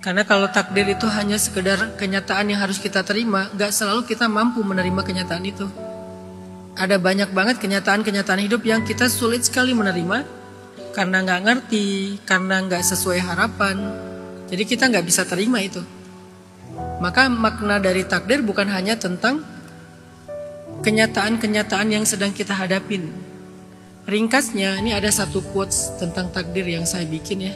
Karena kalau takdir itu hanya sekedar kenyataan yang harus kita terima, gak selalu kita mampu menerima kenyataan itu. Ada banyak banget kenyataan-kenyataan hidup yang kita sulit sekali menerima karena gak ngerti, karena gak sesuai harapan. Jadi kita gak bisa terima itu. Maka makna dari takdir bukan hanya tentang kenyataan-kenyataan yang sedang kita hadapin. Ringkasnya, ini ada satu quotes tentang takdir yang saya bikin ya.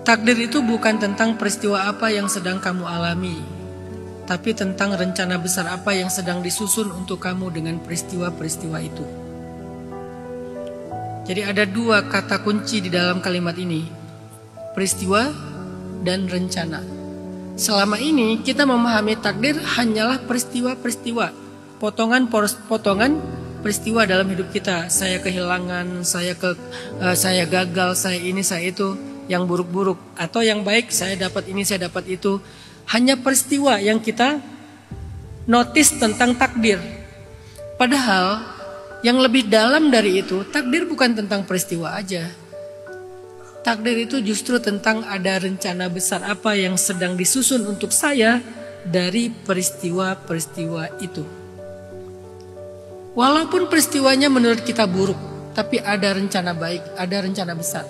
Takdir itu bukan tentang peristiwa apa yang sedang kamu alami, tapi tentang rencana besar apa yang sedang disusun untuk kamu dengan peristiwa-peristiwa itu. Jadi ada dua kata kunci di dalam kalimat ini, peristiwa dan rencana. Selama ini kita memahami takdir hanyalah peristiwa-peristiwa, potongan-potongan peristiwa dalam hidup kita. Saya kehilangan, saya gagal, saya ini, saya itu, yang buruk-buruk atau yang baik, saya dapat ini, saya dapat itu. Hanya peristiwa yang kita notice tentang takdir. Padahal yang lebih dalam dari itu, takdir bukan tentang peristiwa aja. Takdir itu justru tentang ada rencana besar apa yang sedang disusun untuk saya dari peristiwa-peristiwa itu. Walaupun peristiwanya menurut kita buruk, tapi ada rencana baik, ada rencana besar.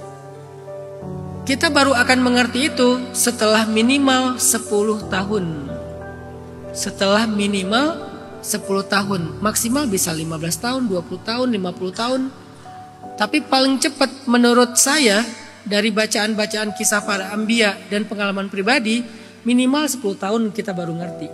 Kita baru akan mengerti itu setelah minimal 10 tahun. Setelah minimal 10 tahun, maksimal bisa 15 tahun, 20 tahun, 50 tahun. Tapi paling cepat menurut saya dari bacaan-bacaan kisah para anbiya dan pengalaman pribadi, minimal 10 tahun kita baru ngerti.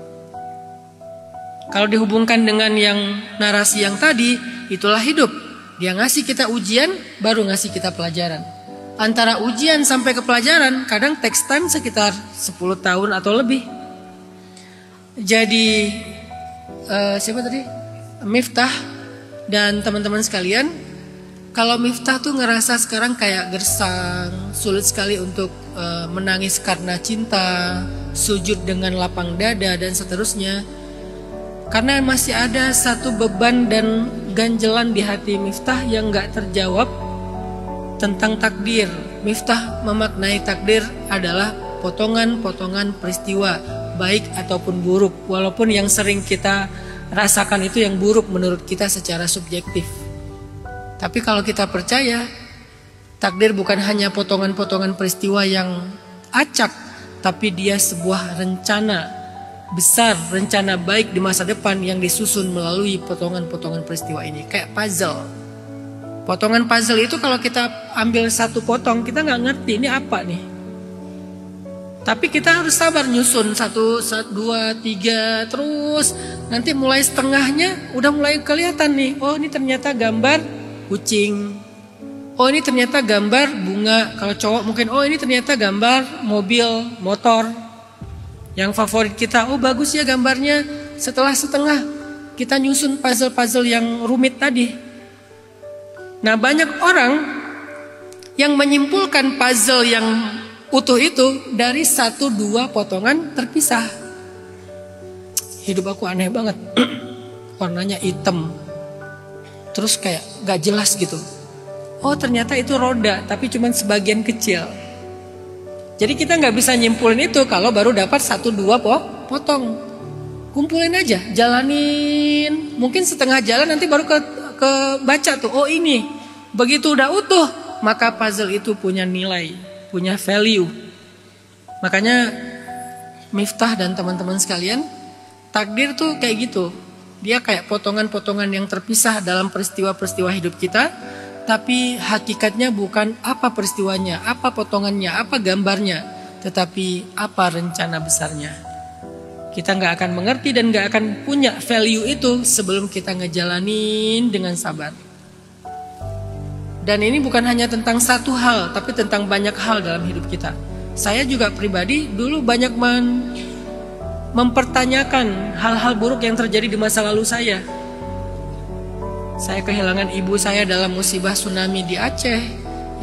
Kalau dihubungkan dengan yang narasi yang tadi, itulah hidup. Dia ngasih kita ujian, baru ngasih kita pelajaran. Antara ujian sampai ke pelajaran kadang takes time sekitar 10 tahun atau lebih. Jadi siapa tadi? Miftah dan teman-teman sekalian, kalau Miftah tuh ngerasa sekarang kayak gersang, sulit sekali untuk menangis karena cinta, sujud dengan lapang dada dan seterusnya. Karena masih ada satu beban dan ganjelan di hati Miftah yang gak terjawab tentang takdir. Miftah memaknai takdir adalah potongan-potongan peristiwa, baik ataupun buruk. Walaupun yang sering kita rasakan itu yang buruk menurut kita secara subjektif. Tapi kalau kita percaya, takdir bukan hanya potongan-potongan peristiwa yang acak, tapi dia sebuah rencana besar, rencana baik di masa depan yang disusun melalui potongan-potongan peristiwa ini. Kayak puzzle. Potongan puzzle itu kalau kita ambil satu potong, kita nggak ngerti ini apa nih. Tapi kita harus sabar nyusun 1, 2, 3 terus. Nanti mulai setengahnya udah mulai kelihatan nih. Oh ini ternyata gambar kucing. Oh ini ternyata gambar bunga. Kalau cowok mungkin oh ini ternyata gambar mobil, motor. Yang favorit kita, oh bagus ya gambarnya. Setelah setengah kita nyusun puzzle-puzzle yang rumit tadi. Nah banyak orang yang menyimpulkan puzzle yang utuh itu dari 1-2 potongan terpisah. Hidup aku aneh banget. Warnanya hitam. Terus kayak gak jelas gitu. Oh ternyata itu roda tapi cuma sebagian kecil. Jadi kita gak bisa nyimpulin itu kalau baru dapat 1-2 potong. Kumpulin aja, jalanin. Mungkin setengah jalan nanti baru baca tuh, oh ini. Begitu udah utuh, maka puzzle itu punya nilai, punya value. Makanya Miftah dan teman-teman sekalian, takdir tuh kayak gitu. Dia kayak potongan-potongan yang terpisah dalam peristiwa-peristiwa hidup kita. Tapi hakikatnya bukan apa peristiwanya, apa potongannya, apa gambarnya, tetapi apa rencana besarnya. Kita gak akan mengerti dan gak akan punya value itu sebelum kita ngejalanin dengan sabar. Dan ini bukan hanya tentang satu hal, tapi tentang banyak hal dalam hidup kita. Saya juga pribadi dulu banyak mempertanyakan hal-hal buruk yang terjadi di masa lalu saya. Saya kehilangan ibu saya dalam musibah tsunami di Aceh.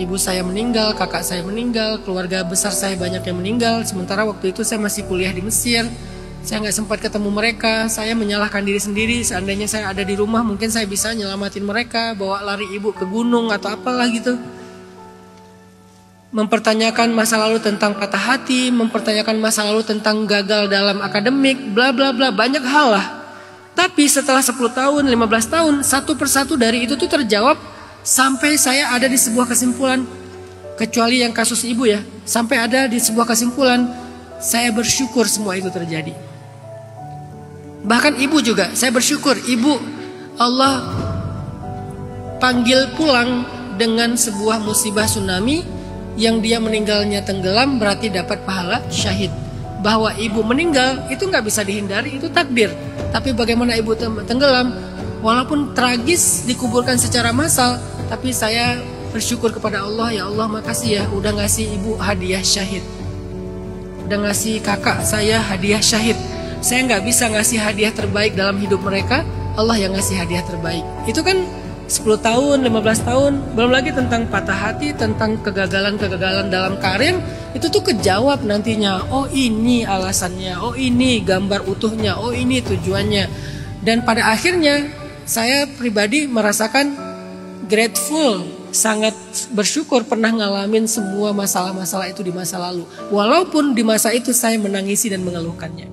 Ibu saya meninggal, kakak saya meninggal, keluarga besar saya banyak yang meninggal. Sementara waktu itu saya masih kuliah di Mesir. Saya nggak sempat ketemu mereka, saya menyalahkan diri sendiri. Seandainya saya ada di rumah, mungkin saya bisa nyelamatin mereka, bawa lari ibu ke gunung atau apalah gitu. Mempertanyakan masa lalu tentang patah hati, mempertanyakan masa lalu tentang gagal dalam akademik, bla bla bla, banyak hal lah. Tapi setelah 10 tahun, 15 tahun, satu persatu dari itu tuh terjawab sampai saya ada di sebuah kesimpulan. Kecuali yang kasus ibu ya, sampai ada di sebuah kesimpulan, saya bersyukur semua itu terjadi. Bahkan ibu juga, saya bersyukur ibu Allah panggil pulang dengan sebuah musibah tsunami yang dia meninggalnya tenggelam berarti dapat pahala syahid. Bahwa ibu meninggal itu nggak bisa dihindari, itu takdir. Tapi bagaimana ibu tenggelam, walaupun tragis dikuburkan secara massal, tapi saya bersyukur kepada Allah, ya Allah makasih ya udah ngasih ibu hadiah syahid, udah ngasih kakak saya hadiah syahid. Saya nggak bisa ngasih hadiah terbaik dalam hidup mereka, Allah yang ngasih hadiah terbaik. Itu kan 10 tahun, 15 tahun, belum lagi tentang patah hati, tentang kegagalan-kegagalan dalam karir, itu tuh kejawab nantinya. Oh ini alasannya, oh ini gambar utuhnya, oh ini tujuannya. Dan pada akhirnya saya pribadi merasakan grateful, sangat bersyukur pernah ngalamin semua masalah-masalah itu di masa lalu. Walaupun di masa itu saya menangisi dan mengeluhkannya.